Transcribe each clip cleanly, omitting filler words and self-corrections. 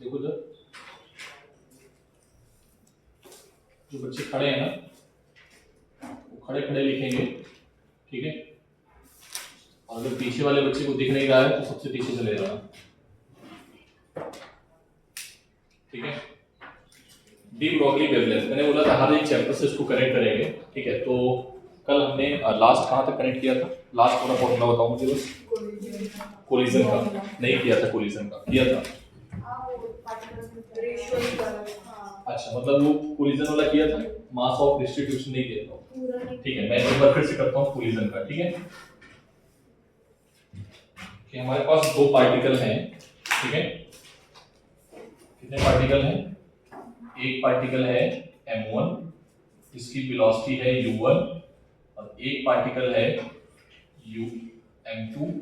देखो जब जो बच्चे खड़े हैं ना वो खड़े खड़े लिखेंगे, ठीक है। और अगर पीछे वाले बच्चे को दिख नहीं रहा है तो सबसे पीछे चले जाना, ठीक है। डी ब्रॉगली वेवलेंथ, मैंने बोला था हर एक चैप्टर से इसको कनेक्ट करेंगे, ठीक है। तो कल हमने लास्ट कहाँ तक कनेक्ट किया था? लास्ट पूरा फॉर्मूला बताओ मुझे बस। कोलिजन का नहीं किया था, कोलिजन का किया था। अच्छा, मतलब वो कोलिजन वाला किया था, मास ऑफ डिस्ट्रीब्यूशन नहीं किया था, ठीक है। मैं एक बार फिर से करता हूँ कोलिजन का, ठीक है। कि हमारे पास दो पार्टिकल हैं, ठीक है। कितने पार्टिकल हैं? एक पार्टिकल है m1, इसकी वेलोसिटी है u1, और एक पार्टिकल है m2,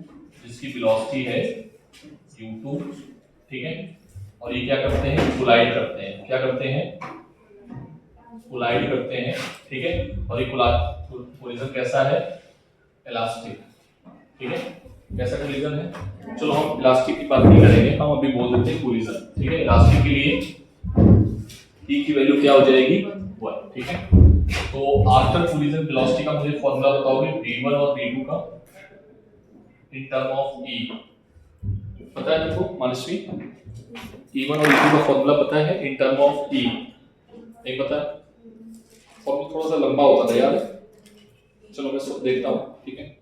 जिसकी वेलोसिटी है u2, ठीक है। और ये क्या करते हैं? कोलाइड करते हैं। क्या करते हैं? कोलाइड करते हैं, ठीक है। और ये कोलिजन कैसा है? इलास्टिक, ठीक है। कैसा कोलिजन है? चलो हम इलास्टिक की बात नहीं करेंगे, हम अभी बोल देते हैं कोलिजन, ठीक है। इलास्टिक के लिए E की वैल्यू क्या हो जाएगी? 1, ठीक है। तो आफ्टर कोलिजन वेलोसिटी का मुझे फॉर्मूला बताओगे v1 और v2 का इन टर्म ऑफ E। पता है देखो मानसवी, E1 और E2 का फॉर्मूला पता है इन टर्म ऑफ E? नहीं पता? फॉर्मूला थोड़ा सा लंबा होता है यार, चलो मैं सब देखता हूँ, ठीक है।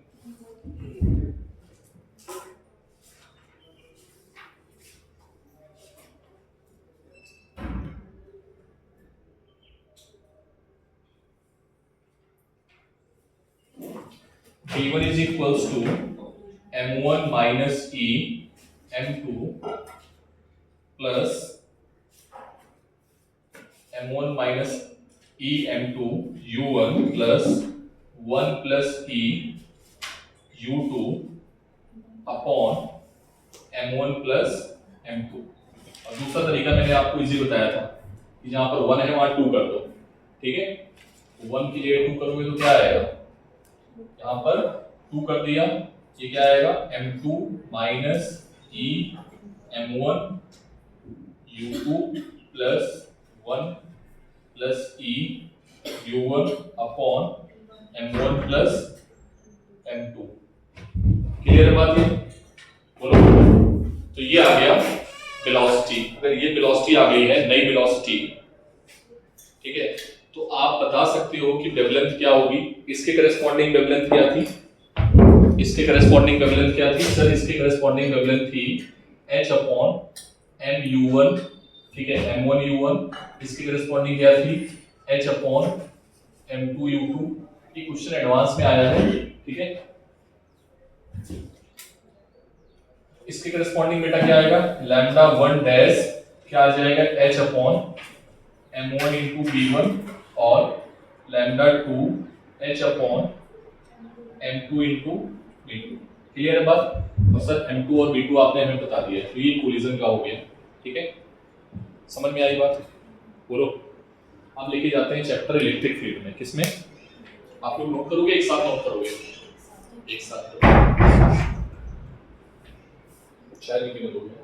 V1 is equals to m1 minus E m2 plus m1 minus E m2 u1 plus 1 plus E u2 upon m1 plus m2। और दूसरा तरीका मैंने आपको इजी बताया था कि जहां पर 1 है वहां 2 कर दो, ठीक है। 1 की जगह 2 करोगे तो क्या आएगा? यहाँ पर 2 कर दिया, ये क्या आएगा? m2 minus E m1 u2 plus 1 plus E u1 upon m1 plus m2। Clear है बात ये? बोलो। तो ये आ गया वेलोसिटी। अगर ये वेलोसिटी आ गई है, नई वेलोसिटी, ठीक है, तो आप बता सकते हो कि वेवलेंथ क्या होगी। इसके करस्पॉन्डिंग वेवलेंथ क्या थी? इसके करस्पॉन्डिंग वेवलेंथ क्या थी सर? इसके करस्पॉन्डिंग वेवलेंथ थी h अपॉन m u1, ठीक है, m1 u1। इसकी करस्पॉन्डिंग क्या थी? h upon m2 u2। ये क्वेश्चन एडवांस में आया है, ठीक है। इसके करस्पॉन्डिंग बेटा क्या आएगा? लैम्डा 1 डैश क्या आ जाएगा? h upon m1 into b1 और lambda 2 h upon m2 into b2। Clear है बात? और सर m2 और b2 आपने हमें बता दिया है, तो ये कोलिजन का हो गया, ठीक है। समझ में आई बात? बोलो। हम लेके जाते हैं चैप्टर इलेक्ट्रिक फील्ड में। किसमें? आप लोग नोट करोगे, एक साथ नोट करोगे? एक साथ करोगे। शायद लिखने दोगे।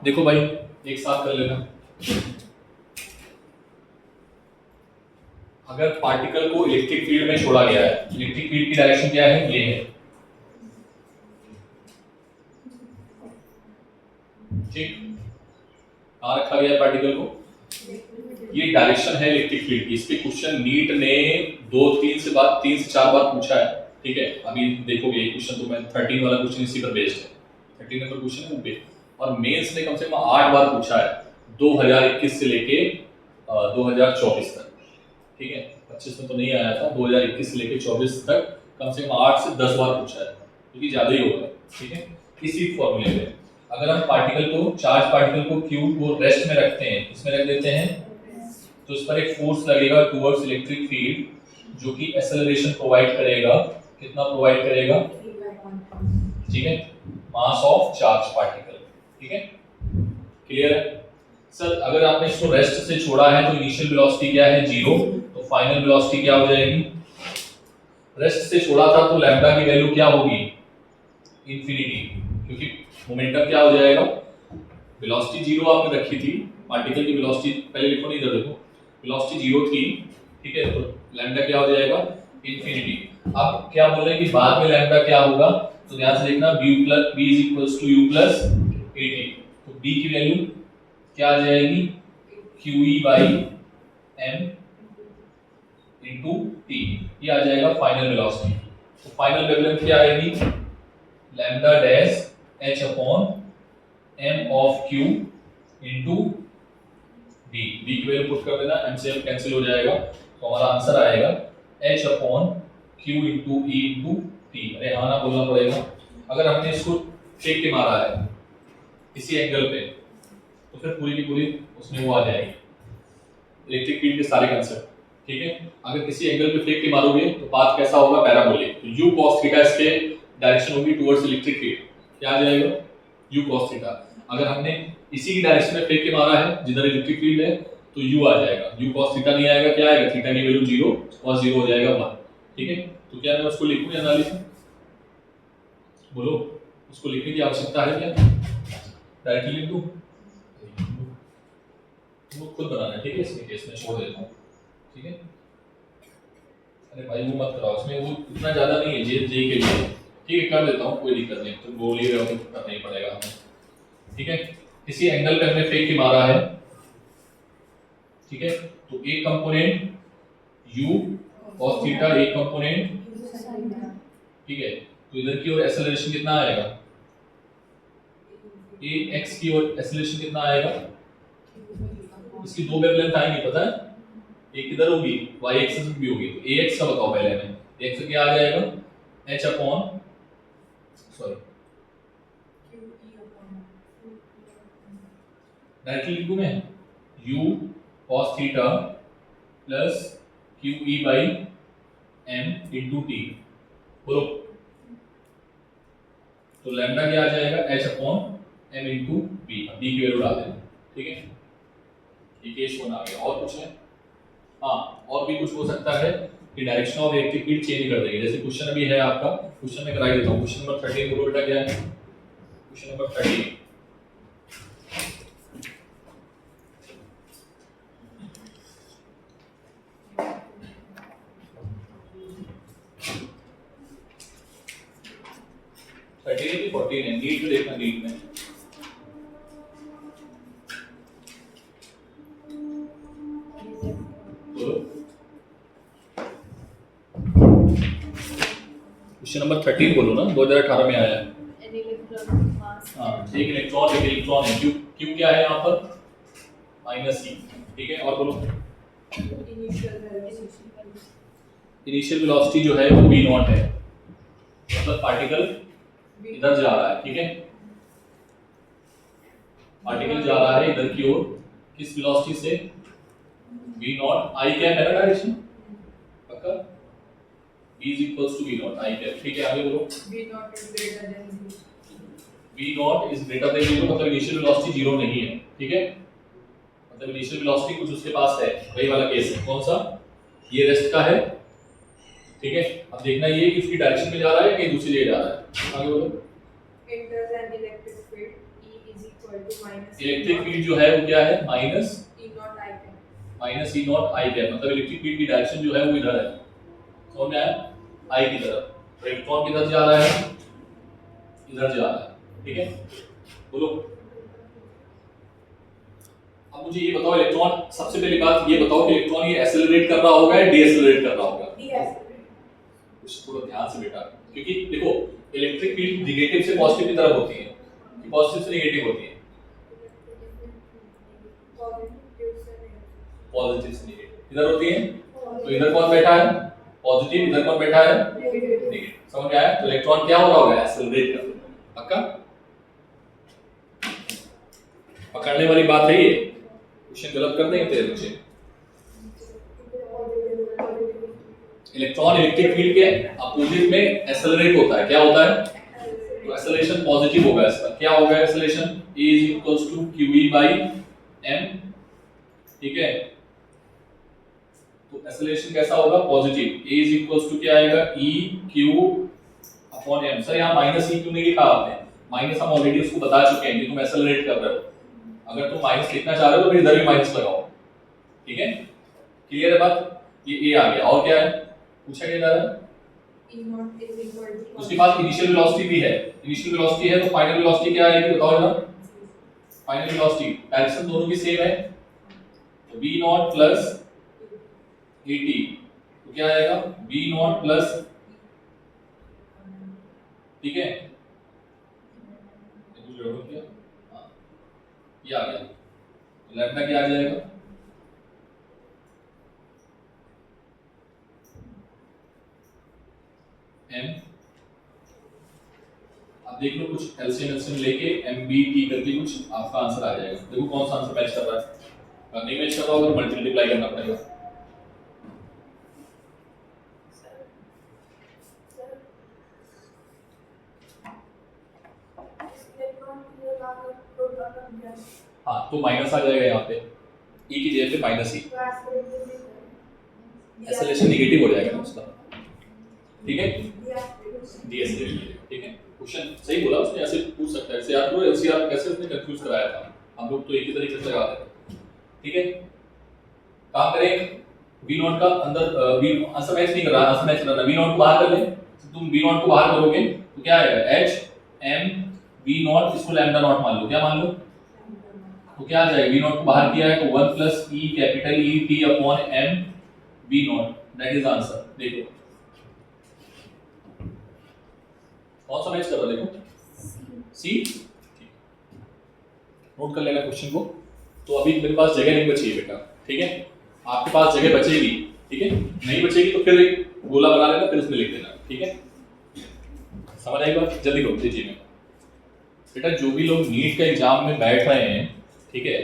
देखो भाई, एक साथ कर लेना। अगर पार्टिकल को इलेक्ट्रिक फील्ड में छोड़ा गया है, इलेक्ट्रिक फील्ड की डायरेक्शन क्या है? ये है, ठीक। कहाँ रखा गया है पार्टिकल को? ये डायरेक्शन है इलेक्ट्रिक फील्ड की। इस पे क्वेश्चन नीट ने 3 से 4 बार पूछा है, ठीक है। अभी देखोगे ये क्वेश्चन, तो मैं 13 वाला क्वेश्चन इसी पर बेस्ड है, 13 नंबर क्वेश्चन है पे। और मेंस ने कम से कम 8 बार पूछा है, 2021 से लेके 2024 तक, ठीक है। 25 में तो नहीं आया था, 2021 से लेके 24 तक कम से कम 8 से 10 बार पूछा है, क्योंकि ज्यादा ही होगा, ठीक है। इसी फॉर्मूले में अगर हम पार्टिकल को, चार्ज पार्टिकल को क्यू को रेस्ट में रखते हैं, इसमें रख देते हैं, तो इस पर एक फोर्स लगेगा टुवर्ड्स इलेक्ट्रिक फील्ड, जो कि एक्सेलरेशन प्रोवाइड करेगा। कितना प्रोवाइड करेगा? ठीक है, मास ऑफ चार्ज पार्टिकल, ठीक है। क्लियर है सर? अगर आपने इसको रेस्ट से छोड़ा है तो इनिशियल वेलोसिटी क्या है? 0। तो फाइनल वेलोसिटी क्या हो जाएगी? रेस्ट से छोड़ा था तो लैम्डा की वैल्यू क्या होगी, इंफिनिटी, क्योंकि मोमेंटम क्या हो जाएगा, वेलोसिटी जीरो आपने रखी थी, पार्टिकल की वेलोसिटी पहले लिखो, नहीं इधर देखो, वेलोसिटी जीरो थी, ठीक है, तो लैम्डा क्या हो जाएगा, इंफिनिटी। अब क्या बोल रहे हैं कि बाद में लैम्डा क्या होगा, तो ध्यान से देखना, b plus b is equals to u plus 80, तो b की वैल्यू क्या आ जाएगी, qe by m into t, ये आ जाएगा फाइनल वेलोसिटी। तो फाइनल वेवलेंथ क्या आएगी, lambda dash h upon m of q into d, d की वैल्यू पुट कर देना, m से m कैंसिल हो जाएगा, तो हमारा आंसर आएगा h upon q into e into t। अरे हाँ ना बोलना पड़ेगा। अगर हमने इसको फेंक के मारा है इसी एंगल पे, तो फिर पूरी की पूरी उसमें वो आ जाएगी, इलेक्ट्रिक फील्ड के सारे कंसेप्ट, ठीक है। अगर किसी एंगल पे फेंक के मारोगे तो पाथ कैसा होगा, पैराबोलिक, तो u cos थीटा इसके डायरेक्शन होगी टुवर्ड्स इलेक्ट्रिक फील्ड, क्या आ जाएगा, u cos थीटा। अगर हमने इसी की डायरेक्शन में फेंक के मारा है जिधर इलेक्ट्रिक फील्ड है, तो u आ जाएगा, u cos थीटा नहीं आएगा, क्या आएगा, थीटा की वैल्यू 0, cos 0 हो जाएगा 1, ठीक है। तो क्या मैं उसको लिखूं या ना लिखूं, बोलो, उसको लिखने की आवश्यकता है क्या, डायरेक्टली लिख दूं, वो खुद बनाना है, ठीक है, इसमें केस में छोड़ देता हूं, ठीक है। अरे भाई वो मत कराओ, इसमें वो इतना ज्यादा नहीं है जे जे के लिए, ठीक है, कर देता हूँ, कोई दिक्कत नहीं, तुम बोल ही रहे हो तो करना ही पड़ेगा हमें, ठीक है। इसी एंगल पे हमने फेंक के मारा है, ठीक है, तो एक कंपोनेंट u cos थीटा, एक कंपोनेंट, ठीक है, तो इधर की ओर एक्सेलरेशन कितना आएगा, a x की ओर एक्सेलरेशन कितना आएगा, इसकी दो वेवलेंथ आएंगी पता है, एक किधर होगी, y एक्सिस भी होगी, तो ax का बताओ पहले हमें, x क्या आ जाएगा, h अपॉन सॉरी डायरेक्टली लिखूं मैं, u cos theta plus qe by m into t, बोलो, तो लैम्डा क्या आ जाएगा, h upon m into b, b की वैल्यू डाल देना, ठीक है, ये केस वन आ गया। और कुछ है, हाँ और भी कुछ हो सकता है कि direction of electric field change कर देगी, जैसे क्वेश्चन अभी है आपका, क्वेश्चन में कराई देता हूँ, क्वेश्चन नंबर 13 बोलो बेटा, क्या है क्वेश्चन नंबर 13, की 14 है, नीट में देखना, नीट में क्वेश्चन नंबर 13 बोलो ना, 2018 में आया है, हाँ, एक इलेक्ट्रॉन है, क्यू क्या है यहाँ पर, -e, ठीक है, और बोलो, इनिशियल वेलोसिटी जो है वो v नॉट है, मतलब पार्टिकल इधर जा रहा है, ठीक है, पार्टिकल जा रहा है इधर की ओर, किस वेलोसिटी से, v नॉट, i क्या है मेरा डायरेक्शन, पक्का, v is equals to v not, i क्या, ठीक है, आगे बोलो, v not is greater than 0, मतलब इनिशियल वेलोसिटी 0 नहीं है, ठीक है, मतलब इनिशियल वेलोसिटी कुछ उसके पास है, वही वाला केस है, कौन सा, ये रेस्ट का है, ठीक है। अब देखना ये कि उसकी डायरेक्शन में जा रहा है कि दूसरी जगह जा रहा है, आगे बोलो, इलेक्ट्रिक फील्ड जो है वो क्या है, minus E not I cap, मतलब इलेक्ट्रिक फील्ड की डायरेक्शन जो है वो इधर है, समझ में आया, आई की तरफ, तो इलेक्ट्रॉन किधर जा रहा है, इधर जा रहा है, ठीक है, बोलो। अब मुझे ये बताओ, इलेक्ट्रॉन, सबसे पहली बात ये बताओ कि इलेक्ट्रॉन ये एक्सेलरेट कर रहा होगा या डीएक्सेलरेट कर रहा होगा, कुछ थोड़ा ध्यान से बेटा, क्योंकि देखो इलेक्ट्रिक फील्ड नेगेटिव से पॉजिटिव की तरफ होती है, कि पॉजिटिव से नेगेटिव होती है, पॉजिटिव से नेगेटिव इधर होती है, तो इधर कौन बैठा है, पॉजिटिव, इधर कौन बैठा है, नेगेटिव, समझ में आया, तो इलेक्ट्रॉन क्या हो रहा होगा, एक्सेलरेट कर रहा होगा, पक्का, पकड़ने वाली बात है ये, क्वेश्चन गलत कर देंगे तेरे बच्चे। इलेक्ट्रॉन इलेक्ट्रिक फील्ड के अपोजिट में एक्सेलरेट होता है, क्या होता है, तो एक्सेलरेशन पॉजिटिव होगा इसका, क्या होगा acceleration, E is equals to QE by m, ठीक है, तो एक्सेलरेशन कैसा होगा, positive. a is equals to क्या आएगा, e q upon m। Sir यहाँ माइनस e क्यों नहीं लिखा आपने, माइनस हम ऑलरेडी उसको बता चुके हैं कि तुम एक्सेलरेट कर रहे हो, अगर तुम माइनस लिखना चाह रहे हो तो फिर इधर भी माइनस लगाओ, ठीक है, क्लियर है बात। ये a आ गया, और क्या है पूछा क्या जा रहा है, उसके पास इनिशियल वेलोसिटी भी है, इनिशियल वेलोसिटी है तो फाइनल वेलोसिटी क्या आएगी बताओ जरा, फाइनल वेलोसिटी डायरेक्शन दोनों की सेम है तो v नॉट प्लस at, तो क्या आएगा v नॉट प्लस, ठीक है, कुछ गड़बड़ किया, हाँ ये आ गया, लैम्डा क्या आ जाएगा, m, अब देख लो कुछ एलसीएम लेके MBT करके कुछ आपका आंसर आ जाएगा, देखो कौन सा आंसर मैच कर रहा है, अगर नहीं मैच कर रहा होगा तो मल्टीप्लाई करना पड़ेगा। हाँ तो माइनस आ जाएगा यहाँ पे, e की जगह पे माइनस e, एक्सेलरेशन नेगेटिव हो जाएगा उसका, ठीक है, डीएसएल, ठीक है, क्वेश्चन सही बोला उसने, ऐसे पूछ सकता है, ऐसे याद करो एलसीआर कैसे उसने कंफ्यूज कराया था, हम लोग तो एक ही तरीके से लगाते थे, ठीक है, काम करें v नॉट का अंदर v आंसर मैच नहीं कर रहा, आंसर मैच कर रहा है, v नॉट को बाहर कर ले, तुम v नॉट को बाहर करोगे तो क्या आएगा h m v नॉट, इसको लैम्डा नॉट मान लो, क्या मान लो, तो क्या आ जाएगा, v नॉट को बाहर किया है तो 1 plus e capital E t upon m v not, that is answer. देखो कौन सा मैच कर रहा है, देखो सी, नोट कर लेना क्वेश्चन को। तो अभी मेरे पास जगह नहीं बची है बेटा, ठीक है, आपके पास जगह बचेगी, ठीक है, नहीं बचेगी तो फिर एक गोला बना लेना, फिर उसमें लिख देना, ठीक है, समझ आई बात, जल्दी करो दीजिए बेटा। जो भी लोग नीट का एग्जाम में बैठ रहे हैं, ठीक है,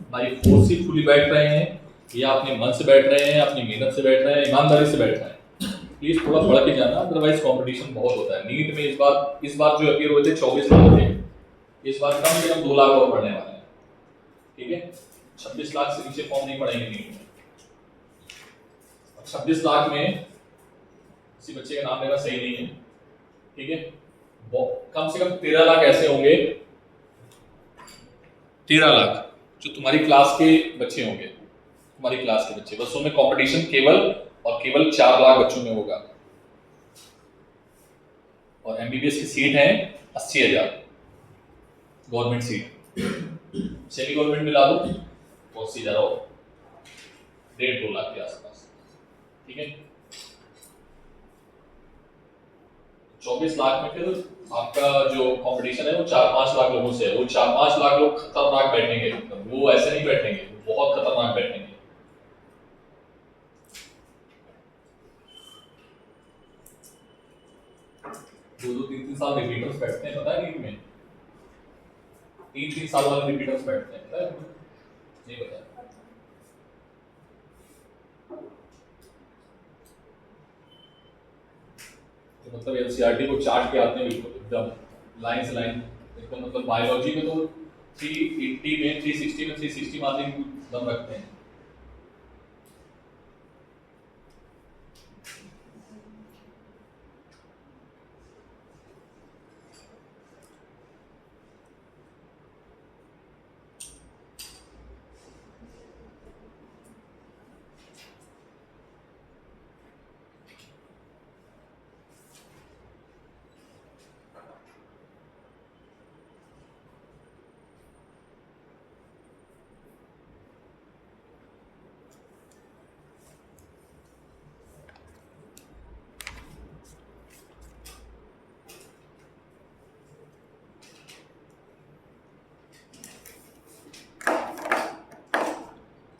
हमारी फोर्सफुली बैठ रहे हैं या अपने मन से बैठ रहे हैं, अपनी मेहनत से बैठ रहे हैं, ईमानदारी से बैठ रहे हैं, प्लीज थोड़ा पढ़ के जाना, अदरवाइज कंपटीशन बहुत होता है नीट में। इस बार जो अपियर हुए थे 24 लाख थे, इस बार कम से कम 2 लाख और पढ़ने वाले हैं, ठीक है, 26 लाख से नीचे फॉर्म नहीं पड़ेंगे नीट में। 26 लाख में किसी बच्चे का नाम लेना सही नहीं है, ठीक है, कम से कम 13 लाख ऐसे होंगे, 13 लाख जो तुम्हारी क्लास के बच्चे होंगे, तुम्हारी क्लास के बच्चे, बस उनमें कंपटीशन केवल और केवल 4 लाख बच्चों में होगा, और एमबीबीएस की सीट है 80,000 गवर्नमेंट सीट, सेमी गवर्नमेंट मिला दो तो 80,000 हो, 1.5-2 लाख के आसपास, ठीक है, 24 लाख में फिर आपका जो कंपटीशन है वो 4-5 लाख लोगों से है, वो 4-5 लाख लोग खतरनाक बैठेंगे, वो ऐसे नहीं बैठेंगे, बहुत खतरनाक बैठेंगे। 2-3 साल रिपीटर्स बैठते हैं, पता है नीट में, 3 साल वाले रिपीटर्स बैठते हैं, पता है, नहीं पता, तो मतलब एनसीईआरटी को चार्ट के आते हैं बिल्कुल एकदम लाइन से लाइन, इसका मतलब बायोलॉजी में तो 380 में 360 में 360 मारने की दम रखते हैं।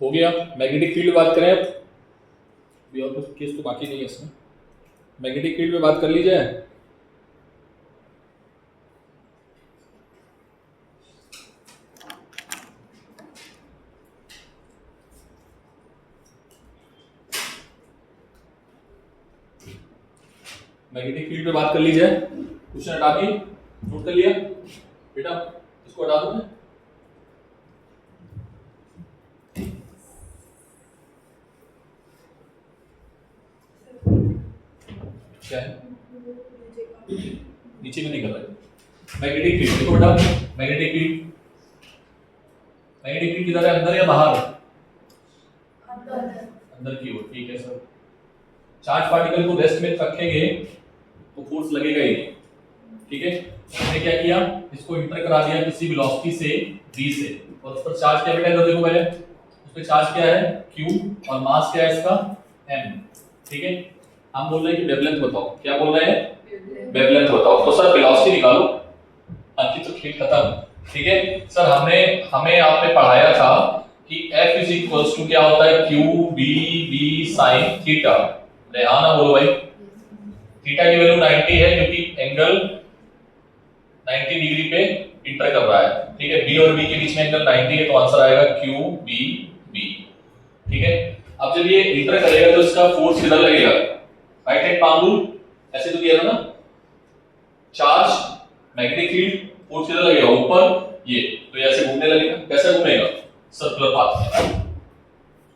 हो गया, मैग्नेटिक फील्ड बात करें अब, भी और कुछ केस तो बाकी नहीं है इसमें, मैग्नेटिक फील्ड पे बात कर ली जाए। मैग्नेटिक फील्ड पे बात कर ली जाए, क्वेश्चन हटा दिए, नोट कर लिया बेटा, इसको हटा दो, क्या है? नीचे में नहीं कर रहा। मैग्नेटिक फील्ड देखो बेटा, मैग्नेटिक फील्ड, मैग्नेटिक फील्ड किधर है, अंदर या बाहर? अंदर की ओर, ठीक है सर। चार्ज पार्टिकल को रेस्ट में रखेंगे तो फोर्स लगेगा ही, ठीक है। हमने क्या किया, इसको इंटर करा दिया किसी वेलोसिटी से v से, और उस पर चार्ज क्या बेटा, इधर देखो पहले, उस पर चार्ज क्या है q, और मास क्या है इसका m, ठीक है। हम बोल रहे हैं कि वेवलेंथ बताओ, क्या बोल रहे हैं, वेवलेंथ बताओ। तो सर वेलोसिटी निकालो, बाकी तो खेल खत्म, ठीक है। सर हमें आपने पढ़ाया था कि F इज इक्वल्स टू क्या होता है, q b b sin theta. हाँ ना बोलो भाई, थीटा की वैल्यू 90 है क्योंकि एंगल 90 डिग्री पे इंटर कर रहा है, ठीक है। बी और बी के बीच में एंगल 90 है, तो आंसर आएगा क्यू बी बी, ठीक है। अब जब ये इंटर करेगा तो इसका फोर्स किधर लगेगा, राइट हैंड पाम रूल, ऐसे तो किया था ना, चार्ज मैग्नेटिक फील्ड, फोर्स किधर लगेगा, ऊपर, ये तो ऐसे घूमने लगेगा। कैसे घूमेगा, सर्कुलर पाथ में।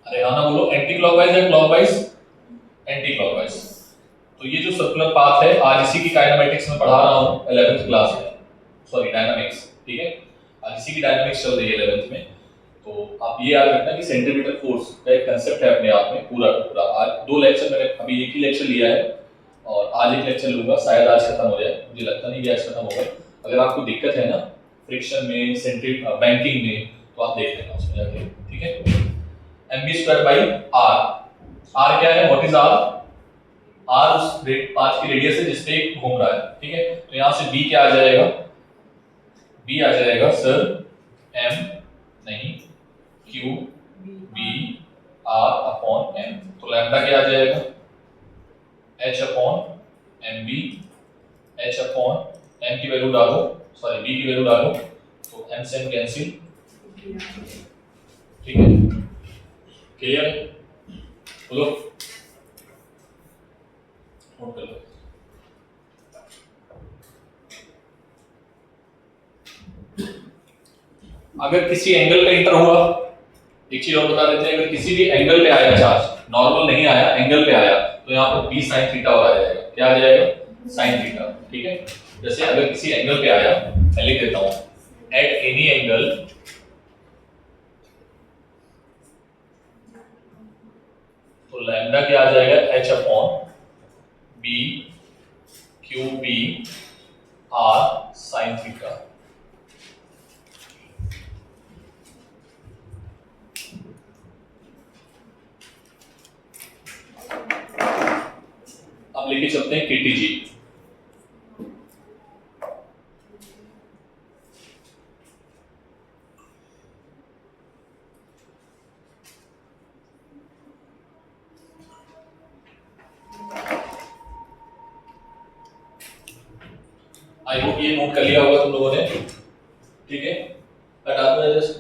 अरे हाँ ना बोलो, एंटी क्लॉकवाइज या क्लॉकवाइज, एंटी क्लॉकवाइज। तो ये जो सर्कुलर पाथ है, आज इसी की काइनेमेटिक्स में पढ़ा रहा हूं 11th क्लास में, सॉरी डायनामिक्स, ठीक है। आज इसी की डायनामिक्स चल रही है 11th में। तो आप ये याद रखना कि सेंट्रीपिटल फोर्स का एक कांसेप्ट है अपने आप में पूरा का पूरा। आज 2 लेक्चर मैंने अभी एक ही लेक्चर लिया है, और आज एक लेक्चर लूंगा, शायद आज खत्म हो जाए, मुझे लगता नहीं कि आज खत्म होगा। अगर आपको दिक्कत है ना फ्रिक्शन में, बैंकिंग में, तो आप देख लेना उसमें जाके, ठीक है। mv²/r, r क्या है, व्हाट इज r, r उस पाथ की रेडियस है जिस पे घूम रहा है, ठीक है। तो यहां से b क्या आ जाएगा, b आ जाएगा सर m नहीं q b r upon m, तो लैम्डा क्या आ जाएगा, h upon mb, h upon m की वैल्यू डालो, सॉरी b की वैल्यू डालो, तो m से m कैंसिल, ठीक है। क्लियर है, बोलो, नोट कर लो। अगर किसी एंगल पे इंटर हुआ, एक चीज और बता देते हैं, अगर किसी भी एंगल पे आया चार्ज, नॉर्मल नहीं आया, एंगल पे आया, तो यहाँ पर b sin थीटा आ जाएगा, क्या आ जाएगा, sin थीटा, ठीक है। जैसे अगर किसी एंगल पे आया, मैं लिख देता हूं, एट एनी एंगल, तो लैम्डा क्या आ जाएगा, h upon b q b r sin theta. अब लेके चलते हैं KTG। आई होप ये नोट कर लिया होगा तुम लोगों ने, ठीक है। हटा दो जस्ट,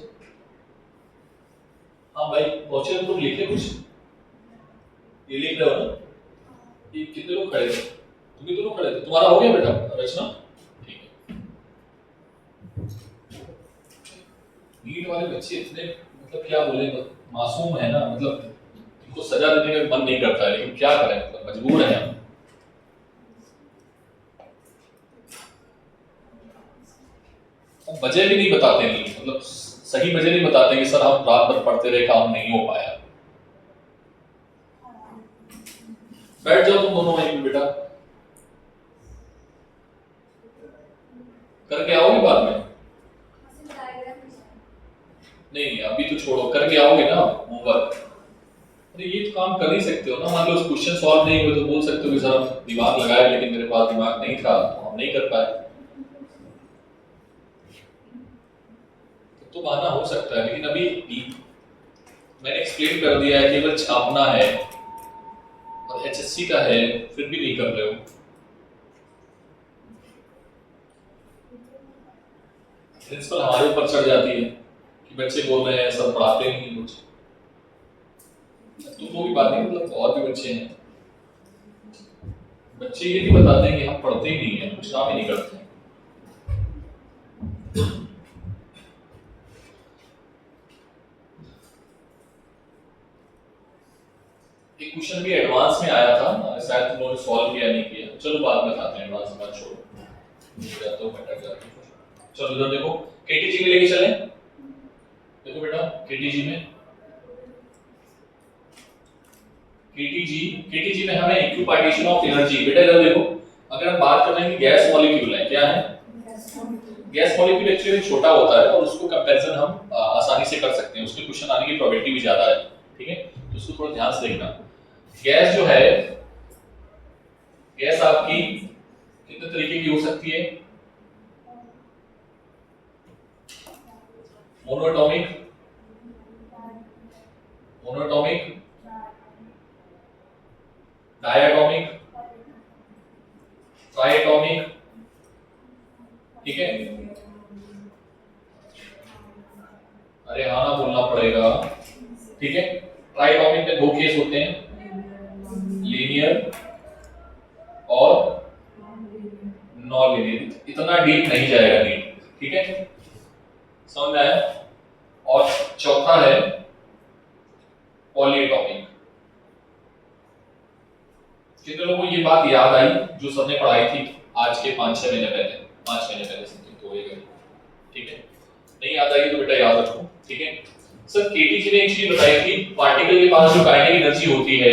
हाँ भाई पहुंचे तुम लिखे कुछ, ये लिख रहे हो ना, ये कितने लोग खड़े थे, तुम कितने लोग खड़े थे, तुम्हारा हो गया बेटा रचना, ठीक है। नीट वाले बच्चे इतने मतलब क्या बोले, मासूम है ना, मतलब इनको सजा देने का मन नहीं करता है, लेकिन क्या करें, मतलब मजबूर है हम। वजह भी नहीं बताते हैं, मतलब सही वजह नहीं बताते कि सर हम रात भर पढ़ते रहे, काम नहीं हो पाया। बैठ जाओ तुम दोनों वहीं पे बेटा, करके आओगे बाद में, नहीं अभी तो छोड़ो, करके आओगे ना होमवर्क। अरे ये तो काम कर ही सकते हो ना, मान लो क्वेश्चन सॉल्व नहीं हुए तो बोल सकते हो कि सर हम दिमाग लगाए लेकिन मेरे पास दिमाग नहीं था तो हम नहीं कर पाए, तो बहाना हो सकता है। लेकिन अभी मैंने एक्सप्लेन कर दिया है, केवल छापना है और HSC का है, फिर भी नहीं कर रहे हो। प्रिंसिपल हमारे ऊपर चढ़ जाती है कि बच्चे बोल रहे हैं सर पढ़ाते नहीं कुछ, तो वो भी बात नहीं, मतलब और भी बच्चे हैं, बच्चे ये नहीं बताते हैं कि हम पढ़ते ही नहीं है, कुछ काम ही नहीं करते हैं। एक क्वेश्चन भी एडवांस में में आया था, शायद तुम लोगों ने सॉल्व किया नहीं किया, चलो बाद में बताते हैं, एडवांस में छोड़ो या तो बेटा क्या। चलो इधर देखो, केटीजी में लेके चले। देखो बेटा केटीजी में, केटीजी में हमें इक्विपार्टीशन ऑफ एनर्जी। बेटा इधर देखो, अगर हम बात कर रहे हैं कि गैस मॉलिक्यूल है, क्या है गैस मॉलिक्यूल एक्चुअली छोटा होता है और उसको कंपैरिजन हम आसानी से कर सकते हैं, उसके क्वेश्चन आने की प्रोबेबिलिटी भी ज्यादा है, ठीक है, तो उसको थोड़ा ध्यान से देखना। गैस जो है, गैस आपकी कितने तरीके की हो सकती है, मोनोएटॉमिक, मोनोएटॉमिक, डायएटॉमिक, ट्राइएटॉमिक, ठीक है, अरे हाँ ना बोलना पड़ेगा, ठीक है। ट्राइएटॉमिक में दो केस होते हैं, लीनियर और नॉन लीनियर, इतना डीप नहीं जाएगा नीट, ठीक है, समझ में आया। और चौथा है पॉलीएटॉमिक। कितने लोगों को ये बात याद आई जो सबने पढ़ाई थी आज के 5-6 महीने पहले, 5 महीने पहले समथिंग तो होएगा, ठीक है, नहीं याद आई तो बेटा याद रखो, ठीक है। सर केटीजी ने एक चीज बताई थी, पार्टिकल के पास जो काइनेटिक एनर्जी होती है,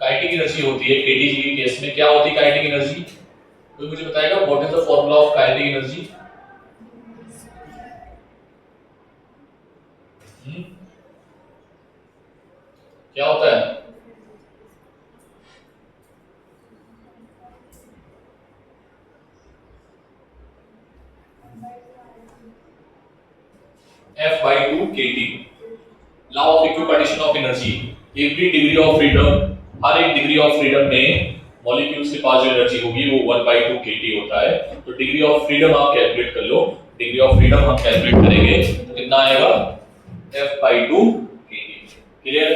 काइनेटिक एनर्जी होती है केटीजी के केस में, क्या होती है काइनेटिक एनर्जी, कोई मुझे बताएगा what is the formula of kinetic energy. क्या होता है, F/2 kT, law of equipartition of energy. Every degree of freedom, हर एक डिग्री ऑफ फ्रीडम में मॉलिक्यूल्स के पास जो एनर्जी होगी वो 1/2 kT होता है। तो डिग्री ऑफ फ्रीडम आप कैलकुलेट कर लो, डिग्री ऑफ फ्रीडम हम कैलकुलेट करेंगे तो कितना आएगा F/2 kT, क्लियर।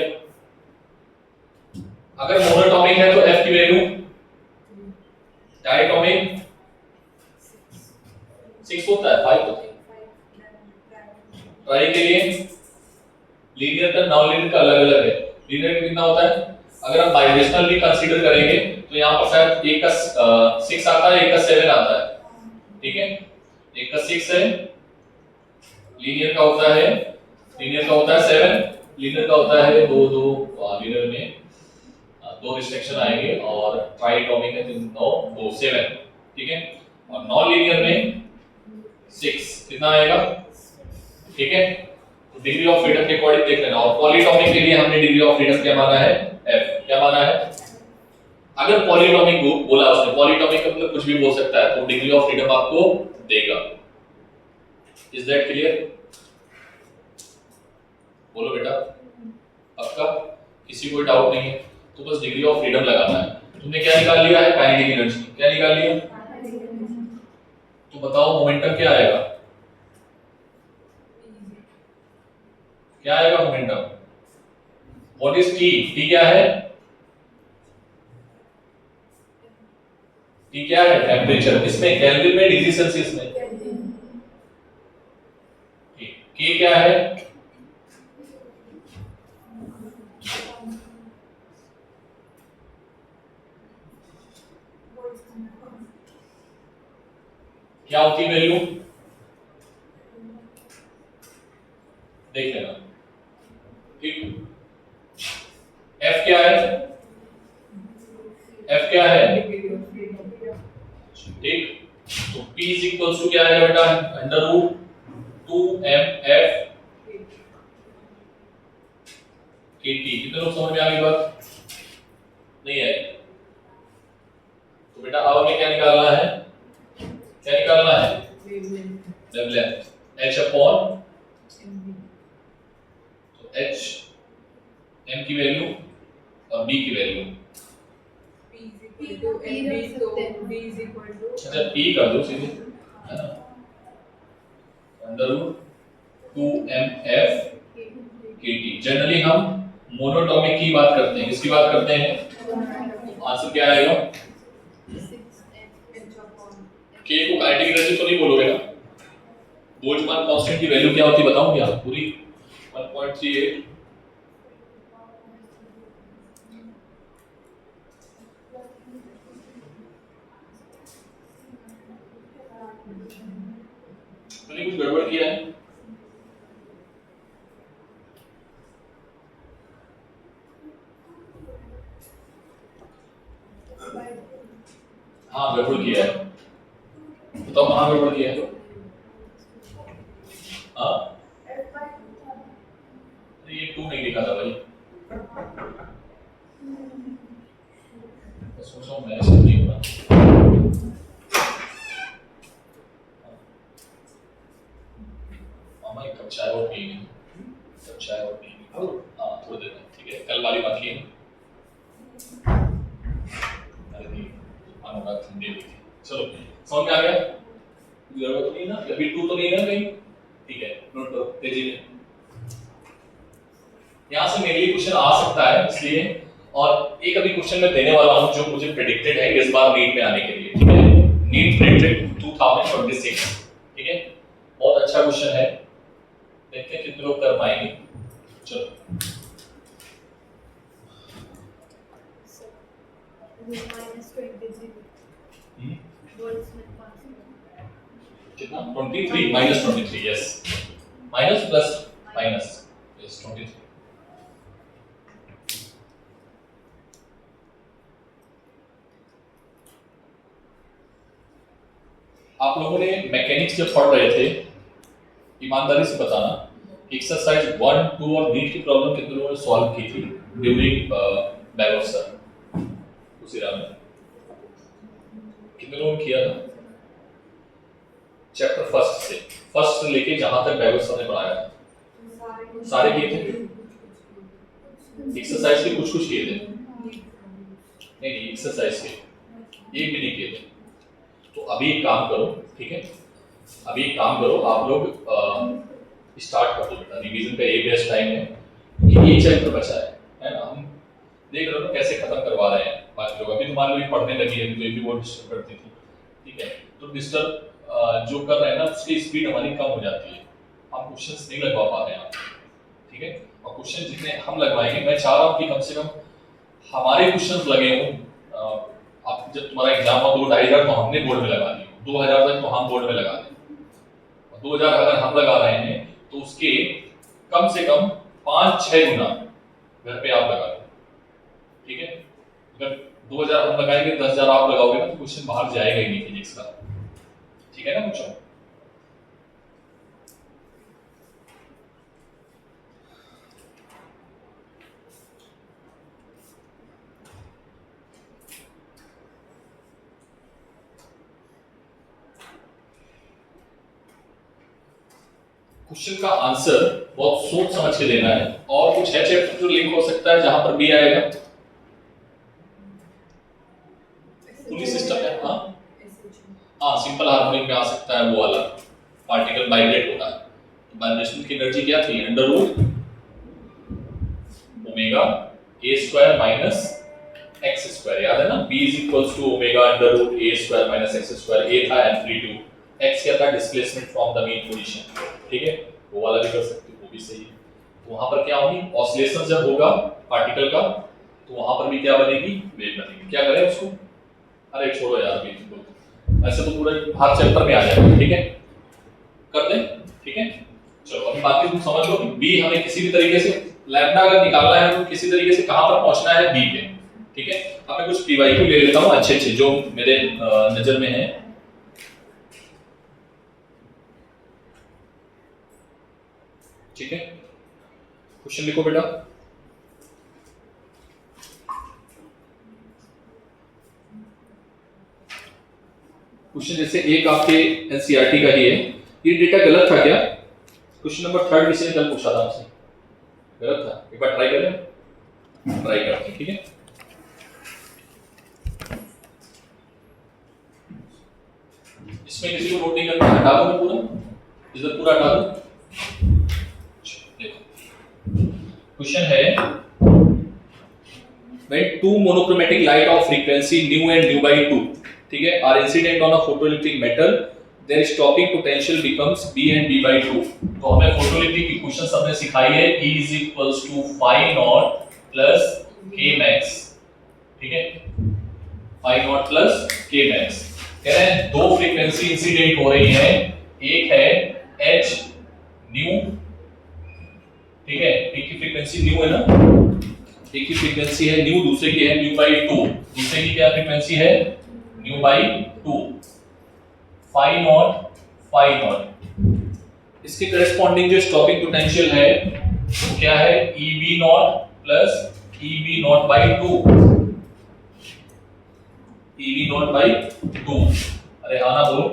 अगर मोनोएटॉमिक है तो F की वैल्यू, डायटोमिक 6 होता है, 5 होता है, ट्राई के लिए लीनियर का नॉन लीनियर का अलग अलग है, लीनियर का कितना होता है, अगर हम बाइरेशनल भी कंसीडर करेंगे तो यहाँ पर शायद एक का 6 आता है, एक का 7 आता है, ठीक है, एक का 6 है, लीनियर का होता है, लीनियर का होता है 7, लीनियर का होता है 2 2, लीनियर में 2 रिस्ट्रिक्शन आएंगे और ट्राइएटॉमिक है 9 2 7, ठीक है, और नॉन लीनियर में 6 कितना आएगा, ठीक है। तो डिग्री ऑफ फ्रीडम के अकॉर्डिंग देख लेना। और पॉलीएटॉमिक के लिए हमने डिग्री ऑफ फ्रीडम क्या माना है, F, क्या माना है। अगर पॉलीएटॉमिक बोला उसने, पॉलीएटॉमिक का मतलब कुछ भी बोल सकता है, तो डिग्री ऑफ फ्रीडम आपको देगा। इज दैट क्लियर, बोलो बेटा, पक्का, किसी को डाउट नहीं है, तो बस डिग्री ऑफ फ्रीडम लगाना है। तुमने क्या निकाल लिया है, काइनेटिक एनर्जी, क्या निकाल लिया, तो बताओ मोमेंटम क्या आएगा, क्या आएगा momentum, what is T, T क्या है, टी क्या है, टेम्परेचर, इसमें केल्विन में, डिग्री सेल्सियस में, के क्या है, क्या होती वैल्यू, देख लेना, ठीक। F क्या है, F क्या है, ठीक, तो P इज इक्वल टू क्या आएगा बेटा, √2mF kT। कितने लोग समझ में आ गई बात, नहीं है, तो बेटा अब हमें क्या निकालना है, क्या निकालना है, वेवलेंथ, H अपॉन, तो H M की वैल्यू और B की वैल्यू, अच्छा P कर दो सीधे, है ना, √2mF kT। जनरली हम मोनोटॉमिक की बात करते हैं, किसकी बात करते हैं, आंसर क्या आएगा, K को काइनेटिक एनर्जी तो नहीं बोलोगे ना, बोल्ट्जमान कांस्टेंट की वैल्यू क्या होती है बताऊं क्या, पूरी 1.38, हाँ गड़बड़ किया है, बताओ कहाँ गड़बड़ किया है? हाँ ये 2 नहीं लिखा था भाई, सोच रहा हूँ मैं ऐसे नहीं होना। मामा एक कप चाय और पिएंगे, कप चाय और पिएंगे। हाँ थोड़ी देर में, ठीक है, कल वाली बाकी है। अरे नहीं मानो बात ठंडी हुई थी। चलो समझ में आ गया, जरूरत नहीं ना, अभी 2 तो नहीं ना कहीं, ठीक है, नोट करो तेजी में। यहाँ से मेरे लिए क्वेश्चन आ सकता है इसलिए, और एक अभी क्वेश्चन मैं देने वाला हूँ जो मुझे प्रेडिक्टेड है इस बार नीट में आने के लिए, ठीक है, नीट प्रेडिक्टेड 2026, ठीक है, बहुत अच्छा क्वेश्चन है, देखते हैं कितने लोग कर पाएंगे। चलो कितना 23 minus 23, yes, minus plus minus, yes 23। आप लोगों ने मैकेनिक्स जब पढ़ रहे थे, ईमानदारी से बताना, एक्सरसाइज 1, 2 और नीट की प्रॉब्लम कितने लोगों ने सॉल्व की थी ड्यूरिंग बैरोस सर उसी रात में? कितने लोगों ने किया था? चैप्टर फर्स्ट से लेके जहां तक बैरोस सर ने पढ़ाया था सारे किए थे? एक्सरसाइज के कुछ किए थे? नहीं एक्सरसाइज के एक भी नहीं किए थे। तो अभी एक काम करो, ठीक है, अभी एक काम करो, आप लोग स्टार्ट कर दो बेटा, रिवीजन का ये बेस्ट टाइम है कि एक चैप्टर बचा है ना, हम देख रहे हो कैसे खत्म करवा रहे हैं बाकी लोग, अभी तो मान लो ये पढ़ने लगी है तो ये भी बहुत डिस्टर्ब करती थी, ठीक है, तो डिस्टर्ब जो कर रहे हैं ना उसकी स्पीड हमारी कम हो जाती है, हम क्वेश्चंस नहीं लगवा पा रहे हैं, ठीक है, और क्वेश्चन जितने हम लगवाएंगे, मैं चाह रहा हूँ कि कम से कम हमारे क्वेश्चंस लगे हों, अब जब तुम्हारा एग्जाम हो 2-2,500 तो हमने बोर्ड में लगा दी, 2,000 तक तो हम बोर्ड में लगा दें, 2,000 अगर हम लगा रहे हैं तो उसके कम से कम 5-6 गुना घर पे आप लगा दो, ठीक है, अगर 2,000 हम लगाएंगे 10,000 आप लगाओगे ना तो क्वेश्चन बाहर जाएगा ही नहीं फिजिक्स का, ठीक है ना बच्चों? क्वेश्चन का आंसर बहुत सोच समझ के देना है, और कुछ है चैप्टर जो लिंक हो सकता है जहां पर बी आएगा? पुलिस सिस्टम है, हाँ सिंपल हार्मोनिक में आ सकता है, वो वाला पार्टिकल वाइब्रेट होता है, तो वाइब्रेशन की एनर्जी क्या थी? Under root omega A square minus X square, याद है ना, b is equals to omega under root A square minus X square, A था एम्पलीट्यूड, x क्या था? Displacement from the mean position, ठीक है, वो वाला भी कर सकते हो, वो भी सही है। तो वहां पर क्या होगी? ऑसिलेशन जब होगा पार्टिकल का तो वहां पर भी क्या बनेगी? वेव बनेगी। क्या करें उसको? अरे छोड़ो यार, भी ऐसे तो पूरा हर चैप्टर में आ जाएगा, ठीक है, कर दें, ठीक है। चलो अभी बाकी तुम समझ लो कि बी हमें किसी भी तरीके से लैम्डा अगर निकालना है तो किसी तरीके से कहां पर पहुंचना है? बी पे, ठीक है। अब मैं कुछ पीवाईक्यू ले लेता हूं अच्छे अच्छे जो मेरे नजर में है। ठीक है, क्वेश्चन लिखो बेटा। क्वेश्चन जैसे एक आपके एनसीईआरटी का ही है, ये डेटा गलत था क्या? क्वेश्चन नंबर 3 किसी ने कल पूछा था आपसे, गलत था, एक बार ट्राई करें, ट्राई करते हैं, ठीक है। इसमें किसी को नोट नहीं करना, हटा दो पूरा, इधर पूरा हटा दो। क्वेश्चन है, when two monochromatic light of frequency nu and nu by 2, ठीक है, are incident on a photoelectric metal, their stopping potential becomes B and B by 2। तो हमें फोटोइलेक्ट्रिक की क्वेश्चन हमने सिखाई है, E is equals to phi naught plus K max, ठीक है, phi naught plus K max। कह रहे हैं दो फ्रीक्वेंसी इंसिडेंट हो रही है, एक है H न्यू, ठीक है, एक की फ्रीक्वेंसी न्यू है ना, एक की फ्रीक्वेंसी है न्यू, दूसरे की है न्यू बाई 2। दूसरे की क्या फ्रीक्वेंसी है nu by 2, phi naught phi naught. इसके करस्पॉन्डिंग जो स्टॉपिंग पोटेंशियल है वो क्या है EB naught plus EB naught by 2, EB naught by 2। अरे हाँ ना बोलो।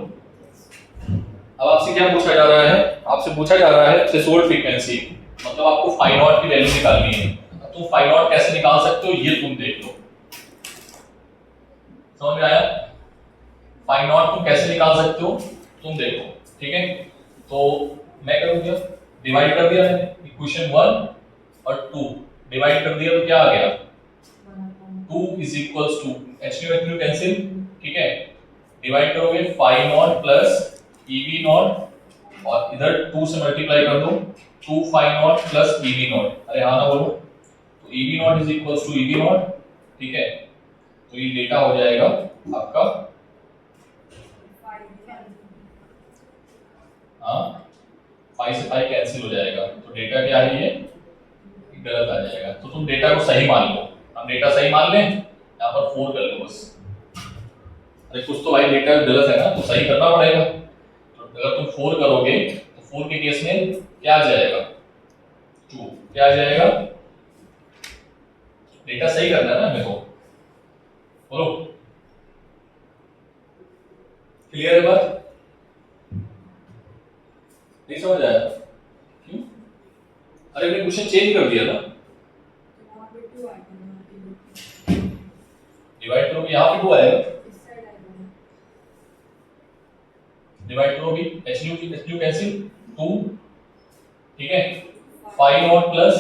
अब आपसे क्या पूछा जा रहा है, आपसे पूछा जा रहा है थ्रेशोल्ड फ्रीक्वेंसी, मतलब आपको फाई नॉट की वैल्यू निकालनी है। तुम फाई नॉट कैसे निकाल सकते हो ये तुम देख लो, समझ में आया? फाई नॉट तुम कैसे निकाल सकते हो तुम देखो, ठीक है? तो मैं करूँ क्या, डिवाइड कर दिया मैंने इक्वेशन 1 और 2 डिवाइड कर दिया तो क्या आ गया 2 is equals to HNU cancel, ठीक है? डिवाइड करोगे phi naught plus EB naught और इधर 2 से मल्टीप्लाई कर दो 2 phi naught plus EB naught. अरे हाँ ना बोलो। तो EB naught is equals to EB naught, ठीक है? तो ये डेटा हो जाएगा आपका हाँ 5 से 5 कैंसिल हो जाएगा, तो डेटा क्या है ये गलत आ जाएगा। तो तुम डेटा को सही मान लो, हम डेटा सही मान लें, यहाँ पर 4 कर लो बस। अरे कुछ तो भाई डेटा गलत है ना, तो सही करना पड़ेगा। तो अगर तुम 4 करोगे तो 4 के केस में क्या आ जाएगा 2, क्या आ जाएगा? डेटा सही करना है ना मेरे को, बोलो क्लियर है बात? नहीं समझ आया क्यों? अरे मैंने क्वेश्चन चेंज कर दिया था, डिवाइड करोगे यहाँ पे 2 आएगा, डिवाइड करोगे HNU कैंसिल 2, ठीक है? Phi naught plus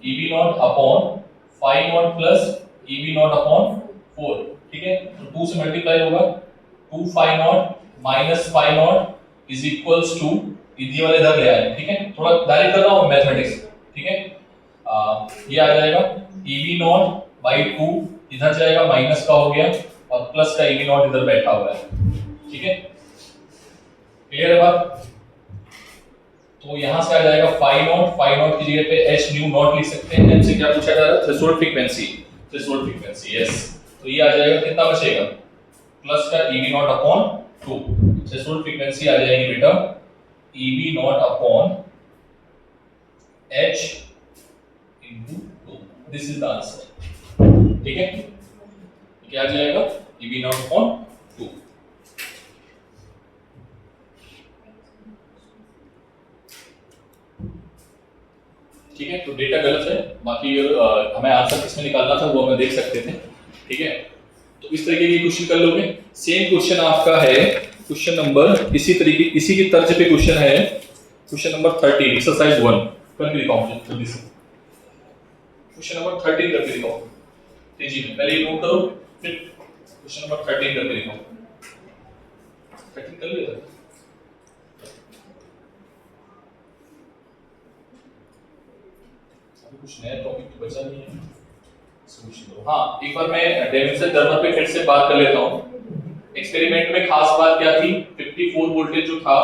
EB naught upon phi naught plus EB naught upon 4, ठीक है? तो 2 से मल्टीप्लाई होगा 2 phi naught minus phi naught is equals to ये वाले इधर ले आए, ठीक है? थोड़ा डायरेक्ट कर रहा हूं मैथमेटिक्स, ठीक है? ये आ जाएगा EB नॉट बाई 2, इधर जाएगा माइनस का हो गया और प्लस का EB नॉट इधर बैठा हुआ है, ठीक है? क्लियर है बात? तो यहां से आ जाएगा फाई नॉट की जगह पे HNU नॉट लिख सकते हैं। हमसे क्या पूछा जा रहा है थ्रेशोल्ड फ्रीक्वेंसी, यस। तो ये आ जाएगा कितना बचेगा प्लस का EB naught upon 2, threshold frequency आ जाएगी बेटा EB naught upon H into 2, this is the answer, ठीक है? क्या आ जाएगा EB नॉट अपॉन 2। ठीक है? तो डेटा गलत है, बाकी हमें आंसर किसमें निकालना था वो हमें देख सकते थे, ठीक है? तो इस तरीके की क्वेश्चन कर लोगे। सेम क्वेश्चन आपका है क्वेश्चन नंबर इसी तरीके इसी की तर्ज पे क्वेश्चन है क्वेश्चन नंबर 13 एक्सरसाइज 1 करके दिखाओ जल्दी से। क्वेश्चन नंबर 13 करके दिखाओ तेजी में, पहले ये नोट करो फिर क्वेश्चन नंबर 13 करके दिखाओ। 13 कर लिया था? कुछ नया टॉपिक तो बचा नहीं है, हाँ एक बार मैं डेविसन जर्मर पे फिर से बात कर लेता हूँ। एक्सपेरिमेंट में खास बात क्या थी, 54 वोल्टेज जो था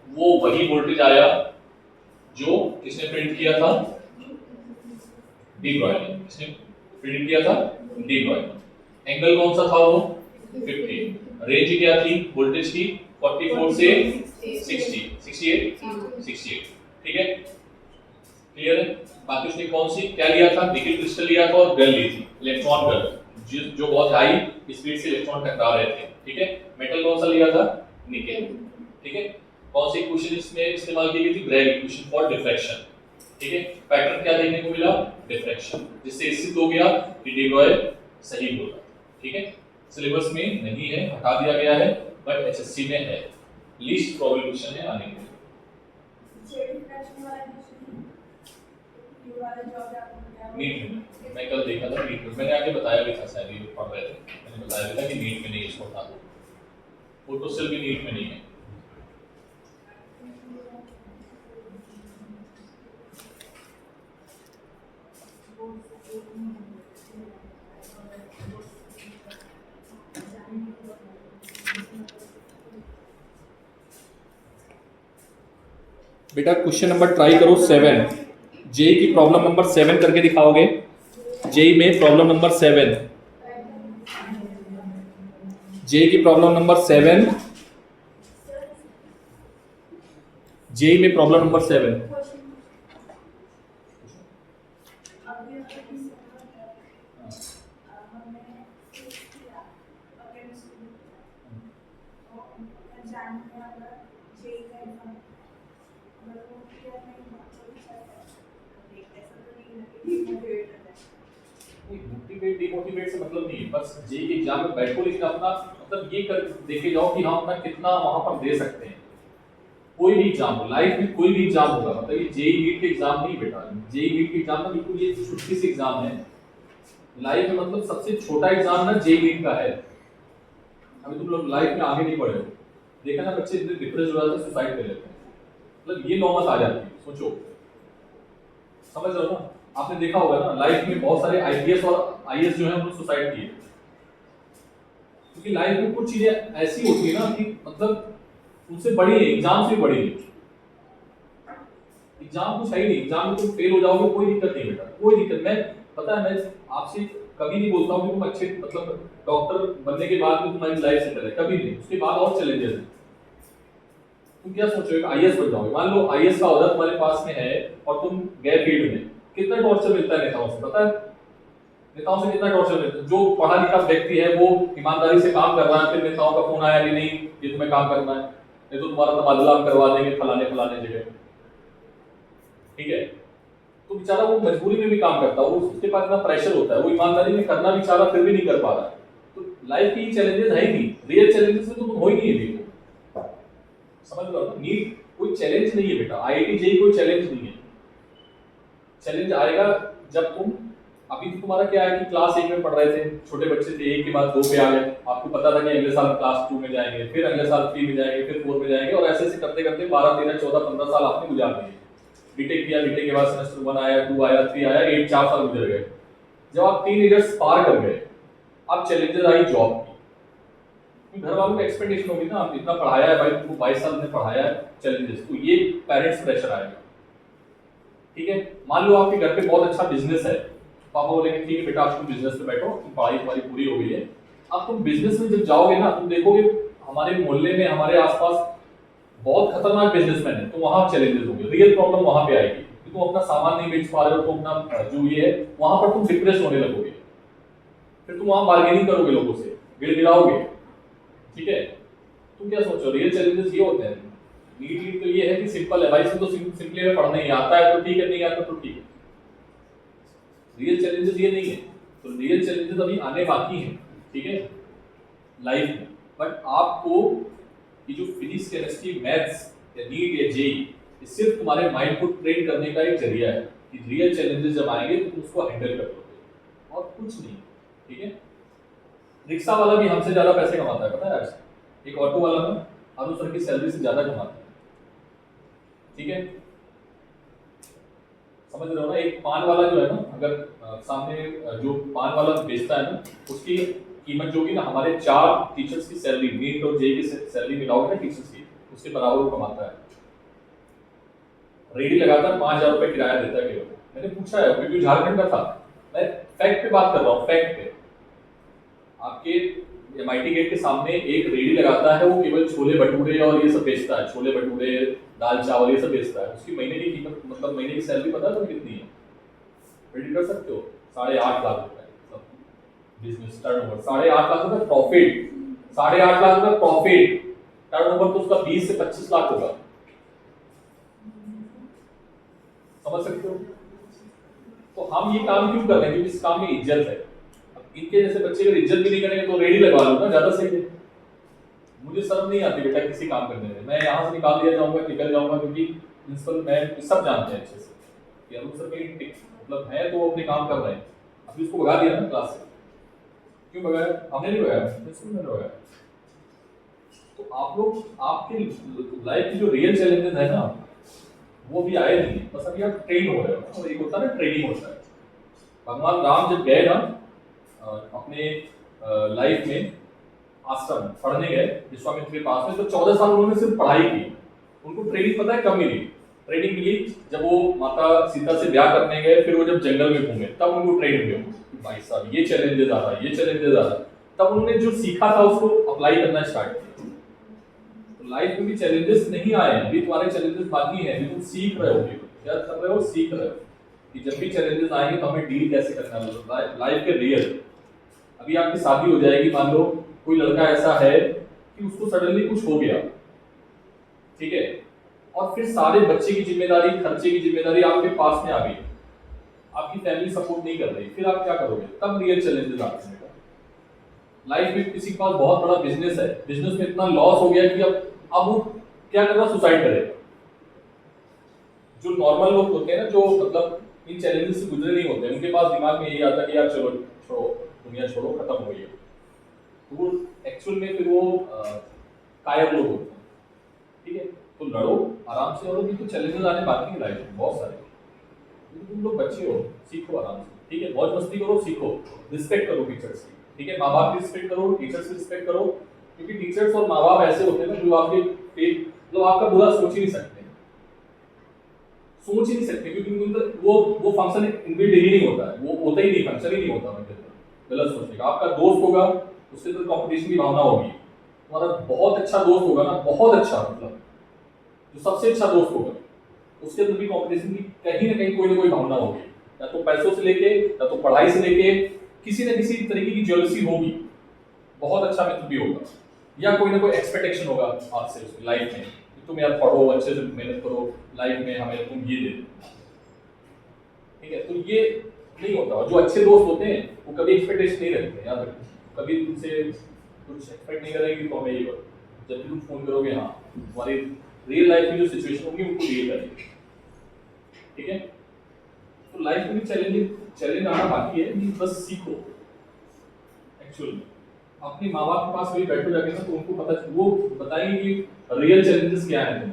वो वही वोल्टेज आया जो किसने प्रिंट किया था, डी ब्रॉय ने। किसने प्रिंट किया था? D Broglie. एंगल कौन सा था वो 50। रेंज क्या थी वोल्टेज की 44 से 68, ठीक है? क्लियर है? बाकी उसने कौन सी क्या लिया था, निकल क्रिस्टल लिया था और गन ली थी, इलेक्ट्रॉन गन, जो बहुत हाई स्पीड से इलेक्ट्रॉन टकरा रहे थे, ठीक है? मेटल कौन सा लिया था? निकेल, ठीक है? कौन सी इक्वेशन इसमें इस्तेमाल की गई थी? ब्रैग इक्वेशन फॉर डिफ्रैक्शन, ठीक है? पैटर्न क्या देखने को मिला? डिफ्रैक्शन, जिससे सिद्ध हो गया कि डी ब्रॉय सही बोला, ठीक है? सिलेबस में नहीं है, हटा दिया गया है, बट एचएससी में है, लीस्ट प्रोबेबल क्वेश्चन है आने के लिए। नीट में मैं कल देखा था, नीट में मैंने आगे बताया भी था, शायद ये पढ़ रहे थे, मैंने बताया भी था कि नीट में नहीं इसको उठा दो, फोटो सेल भी नीट में नहीं है। बेटा क्वेश्चन नंबर ट्राई करो 7, जे की प्रॉब्लम नंबर 7 करके दिखाओगे। जेई में प्रॉब्लम नंबर 7, जेई की प्रॉब्लम नंबर 7, जेई में प्रॉब्लम नंबर 7। मोटिवेट डिमोटिवेट से मतलब नहीं है, बस जेई के एग्जाम में बैठो लेकिन अपना मतलब ये कर देखे जाओ कि हम अपना कितना वहां पर दे सकते हैं। कोई भी एग्जाम हो, लाइफ में कोई भी एग्जाम होगा, मतलब ये जेई नीट के एग्जाम नहीं बेटा, जेई नीट के एग्जाम में बिल्कुल ये छोटी सी एग्जाम है लाइफ में, मतलब सबसे छोटा एग्जाम ना जेई नीट का है। अभी तुम लोग लाइफ में आगे नहीं बढ़े हो, देखा ना बच्चे इतने डिप्रेस हो जाते हैं, सुसाइड कर लेते हैं, मतलब ये नौबत आ जाती है। सोचो, समझ रहे हो ना, आपने देखा होगा ना लाइफ में बहुत सारे आईपीएस और आईएएस जो है उन्होंने सुसाइड किए, क्योंकि लाइफ में कुछ चीजें ऐसी होती है ना कि मतलब उनसे बड़ी है, एग्जाम से बड़ी है। एग्जाम कुछ है ही नहीं, एग्जाम में तुम फेल हो जाओगे कोई दिक्कत नहीं बेटा, कोई दिक्कत। मैं पता है, मैं आपसे कभी नहीं बोलता हूँ कि तुम अच्छे मतलब डॉक्टर बनने के बाद में तुम्हारी लाइफ सेटल है, कभी नहीं। उसके बाद और चैलेंजेस हैं। तुम क्या सोचोगे आईएएस बन जाओगे, मान लो आईएएस का ऑर्डर तुम्हारे पास में है और तुम गए फील्ड में, कितना टॉर्चर मिलता है नेताओं से, पता है नेताओं से कितना टॉर्चर मिलता है। जो पढ़ा लिखा व्यक्ति है वो ईमानदारी से काम कर रहा है, फिर नेताओं का फोन आया कि नहीं ये तुम्हें काम करना है, नहीं तो तुम्हारा तबादला हम करवा देंगे फलाने फलाने जगह, ठीक है। तो बेचारा वो मजबूरी में भी काम करता है, वो उसके पास इतना प्रेशर होता है, वो ईमानदारी में करना भी चाह रहा फिर भी नहीं कर पा रहा। तो लाइफ की चैलेंजेस है ही नहीं, रियल चैलेंजेस में तो तुम हो ही नहीं है, समझ लो ना। नीट कोई चैलेंज नहीं है बेटा, आईआईटी जेईई कोई चैलेंज नहीं है। चैलेंज आएगा जब तुम, अभी तो तुम्हारा क्या है कि क्लास 1 में पढ़ रहे थे, छोटे बच्चे थे, 1 के बाद 2 पे आ गए, आपको पता था कि अगले साल क्लास 2 में जाएंगे, फिर अगले साल 3 में जाएंगे, फिर 4 में जाएंगे, और ऐसे ऐसे करते करते 12 13 14 15 साल आपने गुजार दिए। बीटेक किया, बीटेक के बाद सेमेस्टर 1 आया, 2 आया, 3 आया, 8 4 साल गुजर गए। जब आप 3 इयर्स पार कर गए, अब चैलेंजेस आई जॉब की। घर वालों की एक्सपेक्टेशन होगी ना, आप इतना पढ़ाया है भाई, तुमको 22 साल में पढ़ाया है, चैलेंजेस, तो ये पेरेंट्स प्रेशर आएगा, ठीक है। मान लो आपके घर पे बहुत अच्छा बिजनेस है, पापा बोलेंगे ठीक है बेटा तुम बिजनेस में बैठो, तुम पढ़ाई तुम्हारी पूरी हो गई है, अब तुम बिजनेस में जब जाओगे ना, तुम देखोगे हमारे मोहल्ले में, हमारे आसपास बहुत खतरनाक बिजनेसमैन है, तो वहां चैलेंजेस होंगे, रियल प्रॉब्लम वहां पे आएगी कि तुम अपना सामान नहीं बेच पा रहे हो, तुम अपना जो ये है वहां पर तुम डिप्रेस होने लगोगे, फिर तुम वहां बार्गेनिंग करोगे लोगों से, गिड़गिड़ाओगे, ठीक है। तुम क्या सोचो, रियल चैलेंजेस ये होते हैं। नीट तो ये है कि सिंपल है भाई, इसमें तो सिंपली में पढ़ना ही आता है तो ठीक है, नहीं आता तो ठीक है। रियल चैलेंजेस ये नहीं है, तो रियल चैलेंजेस अभी आने बाकी हैं, ठीक है, लाइफ में। बट आपको ये जो फिजिक्स केमिस्ट्री मैथ्स या नीट या जेई, ये सिर्फ तुम्हारे माइंड को ट्रेन करने का एक जरिया है कि रियल चैलेंजेस जब आएंगे तो तुम उसको हैंडल कर लोगे, और कुछ नहीं, ठीक है। रिक्शा वाला भी हमसे ज्यादा पैसे कमाता है, पता है आज, एक ऑटो वाला ना अनु सर की सैलरी से ज्यादा कमाता है, ठीक है, समझ रहे हो ना। एक पान वाला जो है ना, अगर सामने जो पान वाला बेचता है ना, उसकी कीमत जो होगी ना, हमारे 4 टीचर्स की सैलरी, नीट और जेईई की सैलरी मिलाओगे ना टीचर्स की, उसके बराबर वो कमाता है। रेडी लगातार 5,000 रुपए किराया देता है केवल। मैंने पूछा है क्योंकि झारखंड का था, मैं फैक्ट पे बात कर रहा हूँ, फैक्ट पे। आपके एमआईटी गेट के सामने एक रेडी लगाता है, वो केवल छोले भटूरे और ये सब बेचता है, छोले भटूरे दाल चावल ये सब बेचता है। उसकी महीने की कीमत, मतलब महीने की सैलरी पता है तो कितनी है, रेडी कर सकते हो, 8.5 लाख रुपए बिजनेस टर्नओवर, 8.5 लाख रुपए प्रॉफिट, 8.5 लाख रुपए प्रॉफिट, टर्नओवर तो उसका 20 से 25 लाख होगा, समझ सकते हो। तो हम ये काम क्यों कर रहे हैं, क्योंकि इस काम में इज्जत है। अब इनके जैसे बच्चे अगर इज्जत भी नहीं करेंगे तो रेडी लगवा लो ना, ज्यादा सही है। मुझे शर्म नहीं आती बेटा किसी काम करने में, मैं यहाँ से निकाल दिया जाऊंगा, निकल जाऊंगा, क्योंकि प्रिंसिपल मैं सब जानते हैं अच्छे से कि अनु सर कहीं मतलब है तो अपने काम कर रहे हैं। अभी उसको भगा दिया ना क्लास से, क्यों भगाया, हमने नहीं भगाया, प्रिंसिपल ने भगाया। तो आप लोग, आपके लाइफ की जो रियल चैलेंजेस है ना, वो भी आए नहीं, बस अभी आप ट्रेन हो रहे हो। एक होता है ना ट्रेनिंग होता है। भगवान राम जब गए ना अपने लाइफ में आश्रम पढ़ने गए विश्वामित्र के पास में, तो 14 साल उन्होंने सिर्फ पढ़ाई की। उनको ट्रेनिंग पता है कब मिली, ट्रेनिंग मिली जब वो माता सीता से ब्याह करने गए, फिर वो जब जंगल में घूमे तब उनको ट्रेनिंग मिली। भाई साहब ये चैलेंजेस आ रहा है, ये चैलेंजेस आ रहा है, तब उन्होंने जो सीखा था उसको अप्लाई करना स्टार्ट किया। तो लाइफ में भी चैलेंजेस नहीं आए हैं, अभी तुम्हारे चैलेंजेस बाकी हैं, अभी तुम सीख रहे हो, क्या कर रहे हो, सीख रहे हो कि जब भी चैलेंजेस आएंगे तो हमें डील कैसे करना है लाइफ के रियल। अभी आपकी शादी हो जाएगी, मान लो कोई लड़का ऐसा है कि उसको सडनली कुछ हो गया, ठीक है, और फिर सारे बच्चे की जिम्मेदारी, खर्चे की जिम्मेदारी आपके पास में आ गई, आपकी फैमिली सपोर्ट नहीं कर रही, फिर आप क्या करोगे? तब रियल चैलेंजेस आते हैं। लाइफ में किसी के पास बहुत बड़ा बिजनेस है, बिजनेस में इतना लॉस हो गया कि अब वो क्या कर रहा, सुसाइड करेगा। जो नॉर्मल लोग होते हैं ना, जो मतलब इन चैलेंजेस से गुजरे नहीं होते, उनके पास दिमाग में यही आता है कि यार चलो छोड़ो, दुनिया छोड़ो, खत्म हो गई है। तो वो एक्चुअल में फिर वो कायर लोग होते हैं। ठीक है, तो लड़ो आराम से, और तो चैलेंजेस आने बाकी है लाइफ में बहुत सारे। तुम लोग बच्चे हो, सीखो आराम से, ठीक है, मौज मस्ती करो, सीखो, रिस्पेक्ट करो टीचर्स की, ठीक है, माँ बाप की रिस्पेक्ट करो, टीचर्स की रिस्पेक्ट करो, क्योंकि टीचर्स और माँ बाप ऐसे होते हैं ना जो आपके मतलब आपका बुरा सोच ही नहीं सकते, सोच ही नहीं सकते, क्योंकि उनके अंदर वो फंक्शन इनबिल्ट ही नहीं होता है, वो होता ही नहीं, फंक्शन ही नहीं होता उनके अंदर गलत सोचने का। आपका दोस्त होगा, उसके अंदर कंपटीशन की भावना होगी, तुम्हारा बहुत अच्छा दोस्त होगा ना, बहुत अच्छा, मतलब जो सबसे अच्छा दोस्त होगा, उसके अंदर भी कंपटीशन की कहीं ना कहीं कोई ना कोई भावना होगी, या तो पैसों से लेके, या तो पढ़ाई से लेके, किसी न किसी तरीके की जेलसी होगी। बहुत अच्छा मित्र भी होगा, या कोई ना कोई एक्सपेक्टेशन होगा आपसे उसकी लाइफ में, तुम यार पढ़ो, अच्छे से मेहनत करो, लाइफ में हमें तुम ये दे दो, ठीक है। तो ये नहीं होता, और जो अच्छे दोस्त होते हैं वो कभी एक्सपेक्टेशन नहीं रखते, याद रखो, कभी तुमसे कुछ एक्सपेक्ट नहीं करेंगे तो हमें ये करो। जब भी तुम फोन करोगे, हाँ, तुम्हारी रियल लाइफ में जो सिचुएशन होगी उनको डील करेंगे, ठीक है। तो लाइफ में चैलेंज आना बाकी है, बस सीखो। एक्चुअली अपने माँ बाप के पास कभी बैठो जाके ना, तो उनको पता, वो बताएंगे कि रियल चैलेंजेस क्या है।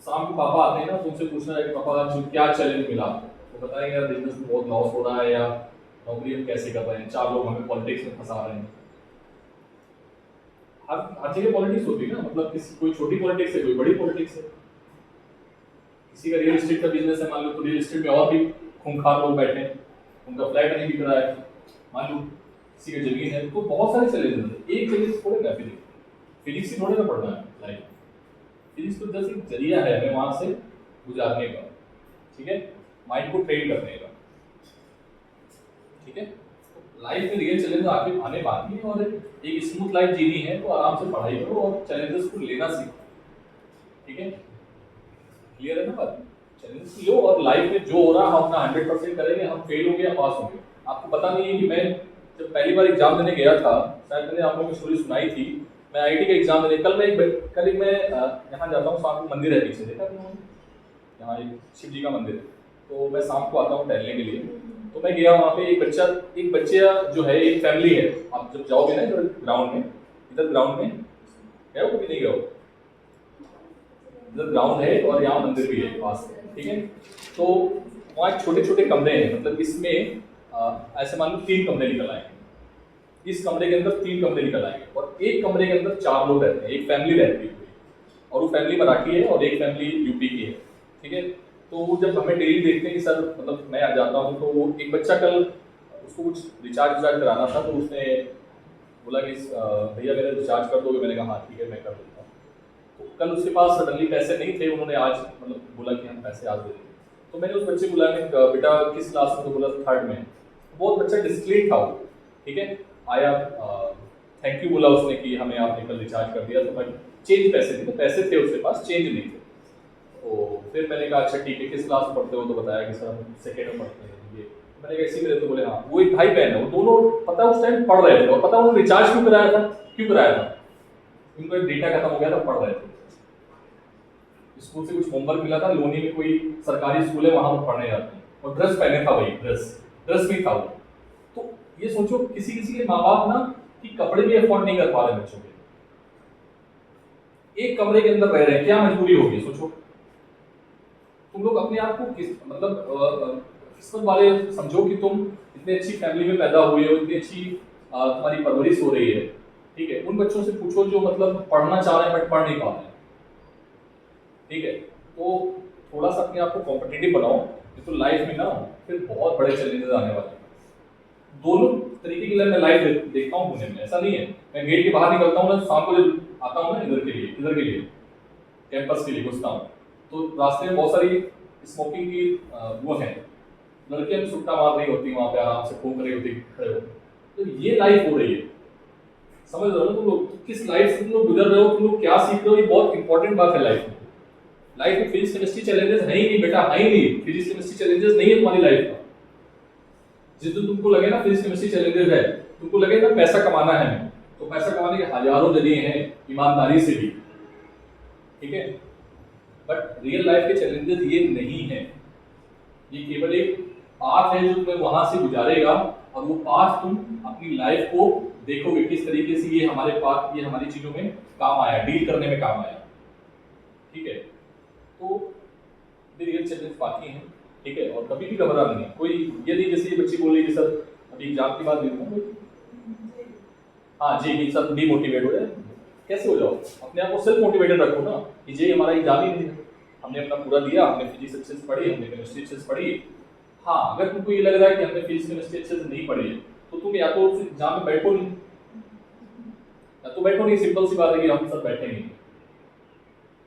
शाम को पापा आते हैं ना, तो उनसे पूछना है कि पापा क्या चैलेंज मिला, तो बताएंगे यार बिजनेस में बहुत लॉस हो रहा है, या नौकरी हम कैसे कर रहे हैं, 4 लोग हमें पॉलिटिक्स में फंसा रहे हैं। हर जगह पॉलिटिक्स होती है ना, मतलब किसी कोई छोटी पॉलिटिक्स है, कोई बड़ी पॉलिटिक्स है। किसी का रियल एस्टेट का बिजनेस है, मान लो, तो रियल एस्टेट में और भी खूंखार लोग बैठे हैं, उनका फ्लैट नहीं बिक रहा है, मान लो किसी की जमीन है, तो बहुत सारे चैलेंजेस हैं। एक चैलेंज थोड़े ना फिजिक्स ही थोड़े ना पढ़ना है लाइफ, फिजिक्स तो जस्ट एक जरिया है हमें वहां से गुजारने का, ठीक है, माइंड को ट्रेन करने का, ठीक है। लाइफ में रियल चैलेंज आगे आने बाकी है, और एक स्मूथ लाइफ जीनी है तो आराम से पढ़ाई करो और चैलेंजेस को लेना सीखो, ठीक है। क्लियर है ना बात? चैलेंजेस लो, और लाइफ में जो हो रहा है हम अपना 100% करेंगे, हम फेल होंगे या पास होंगे। आपको पता नहीं है कि मैं जब पहली बार एग्जाम देने गया था, शायद मैंने आप लोगों को स्टोरी सुनाई थी, मैं आईटी का एग्जाम देने, कल मैं यहाँ जाता हूँ, शाम को मंदिर है पीछे, देखा यहाँ एक शिव जी का मंदिर है, तो मैं शाम को आता हूँ टहलने के लिए, तो मैं गया वहाँ पे, एक बच्चा जो है, एक फैमिली है, आप जब जाओगे ना इधर ग्राउंड में गए हो, कभी नहीं गए हो, इधर ग्राउंड है और यहाँ मंदिर भी है पास में, ठीक है। तो वहाँ छोटे छोटे कमरे हैं, मतलब इसमें ऐसे मान लो 3 कमरे निकल आएंगे, इस कमरे के अंदर 3 कमरे निकल आएंगे, और एक कमरे के अंदर 4 लोग रहते हैं, एक फैमिली रहती है, और वो फैमिली मराठी है और एक फैमिली यूपी की है, ठीक है। तो जब हमें डेली देखते हैं कि सर, मतलब मैं आ जाता हूँ, तो वो एक बच्चा कल उसको कुछ रिचार्ज कराना था, तो उसने बोला कि भैया मेरा रिचार्ज कर दोगे, मैंने कहा हाँ ठीक है मैं कर देता हूँ। तो कल उसके पास सडनली पैसे नहीं थे, उन्होंने आज मतलब बोला कि हम पैसे आज दे देंगे, तो मैंने उस बच्चे को बुलाया, बेटा किस क्लास में, तो बोला 3rd में। बहुत बच्चा डिसिप्लिन था वो, ठीक है, आया, थैंक यू बोला उसने कि हमें आपने कल रिचार्ज कर दिया, तो मैं चेंज पैसे थे, तो पैसे थे उसके पास, चेंज नहीं थे। तो फिर मैंने कहा अच्छा ठीक है, किस क्लास में पढ़ते हो, तो बताया कि सर हम 2nd में पढ़ते हैं, ये मैंने कहा इसी में, तो बोले हाँ, वो एक भाई बहन है, वो दोनों पता उस टाइम पढ़ रहे थे, और पता उन्होंने रिचार्ज क्यों कराया था, उनका डेटा खत्म हो गया था, पढ़ रहे थे, स्कूल से कुछ होमवर्क मिला था, लोनी में कोई सरकारी स्कूल है वहां पर पढ़ने जाते हैं, और ड्रेस पहने था भाई, ड्रेस भी था वो। तो ये सोचो किसी के माँ बाप ना कि कपड़े भी अफोर्ड नहीं कर पा रहे बच्चों के, एक कमरे के अंदर रह रहे हैं, क्या मजबूरी होगी सोचो। तुम लोग अपने आप को किस्मत वाले समझो कि तुम इतनी अच्छी फैमिली में पैदा हुए हो, इतनी अच्छी तुम्हारी परवरिश हो रही है, ठीक है। उन बच्चों से पूछो जो मतलब पढ़ना चाह रहे हैं बट पढ़ नहीं पा रहे हैं, ठीक है। तो थोड़ा सा अपने आप को कॉम्पिटिटिव बनाओ, तो लाइफ में ना फिर बहुत बड़े चैलेंजेस आने वाले हैं, दोनों तरीके की मैं लाइफ देखता हूँ पुणे में, ऐसा नहीं है। मैं गेट के बाहर निकलता हूँ ना, शाम को जब आता हूँ ना इधर के लिए कैंपस के लिए घुसता हूँ, तो रास्ते में बहुत सारी स्मोकिंग की वो है, लड़कियां भी सुट्टा मार रही होती वहां पे, आराम से फूंक रही होती खड़े होकर। तो ये लाइफ हो रही है, समझ रहे हो ना तुम लोग? तो किस लाइफ से तुम लोग गुजर रहे हो, तुम लोग क्या सीख रहे हो, ये बहुत इंपॉर्टेंट बात है लाइफ में। लाइफ में फिजिक्स केमिस्ट्री चैलेंजेस है ही नहीं बेटा, है ही नहीं। फिजिक्स केमिस्ट्री चैलेंजेस नहीं है तुम्हारी लाइफ का। जिस दिन तुमको लगे ना फिजिक्स केमिस्ट्री चैलेंजेस है, तुमको लगे ना पैसा कमाना है, तो पैसा कमाने के हजारों जरिए हैं, ईमानदारी से भी, ठीक है। बट रियल लाइफ के चैलेंजेस ये नहीं है, ये केवल एक पाथ है जो तुम्हें वहां से गुजारेगा, और वो पाथ तुम अपनी लाइफ को देखोगे किस तरीके से ये हमारे पाथ, ये हमारी चीजों में काम आया, डील करने में काम आया, ठीक है। तो रियल चैलेंज बाकी हैं, ठीक है। और कभी भी घबराना नहीं, कोई ये नहीं जैसे ये बच्ची बोल रही है कि सर अभी एग्जाम की बात दे दूंगा, हाँ जी नहीं सर डीमोटिवेट हो जाए, कैसे हो जाओ? अपने आप को सेल्फ मोटिवेटेड रखो ना कि ये हमारा एग्जाम ही नहीं है, हमने अपना पूरा दिया, हमने फिजिक्स अच्छे से पढ़ी, हमने केमिस्ट्री अच्छे से पढ़ी। हाँ, अगर तुमको ये लग रहा है कि हमने फिजिक्स केमिस्ट्री अच्छे से नहीं पढ़ी है, तो तुम या तो उस एग्जाम में बैठो नहीं, या तो बैठो नहीं, सिंपल सी बात है कि हम सब बैठे नहीं।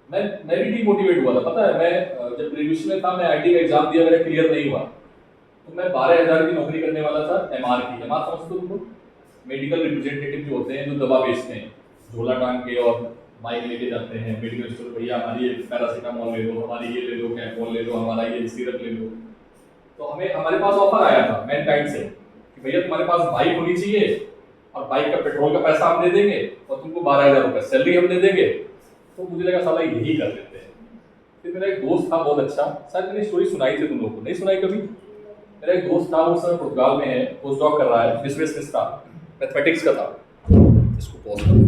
मैं भी डीमोटिवेट हुआ था, पता है। मैं जब ग्रेजुएशन में था, मैं आईटी का एग्जाम दिया, मेरा क्लियर नहीं हुआ, तो मैं 12,000 की नौकरी करने वाला था एमआर की। एमआर समझते हो तुम? मेडिकल रिप्रेजेंटेटिव जो होते हैं, जो दवा बेचते हैं, झोला टांग के और माइक लेके जाते हैं मेडिकल स्टोर, भैया हमारी ये पैरासीटामोल ले लो, हमारी ये ले लो, कैपमोल ले लो, हमारा ये सिरप ले लो। तो हमारे पास ऑफर आया था मैनकाइंड से कि भैया तुम्हारे पास बाइक होनी चाहिए, और बाइक का पेट्रोल का पैसा हम दे देंगे, और तुमको 12,000 रुपये सैलरी हम दे देंगे। तो मुझे लगा साला यही कर लेते हैं। फिर मेरा एक दोस्त था बहुत अच्छा, शायद मैंने स्टोरी सुनाई थी तुम लोगों को, नहीं सुनाई कभी? मेरा एक दोस्त था, वो उस समय पुर्तगाल में है, पोस्ट डॉक कर रहा है, बिजनेस मिस्ट्रा मैथमेटिक्स का था। इसको पॉज करो।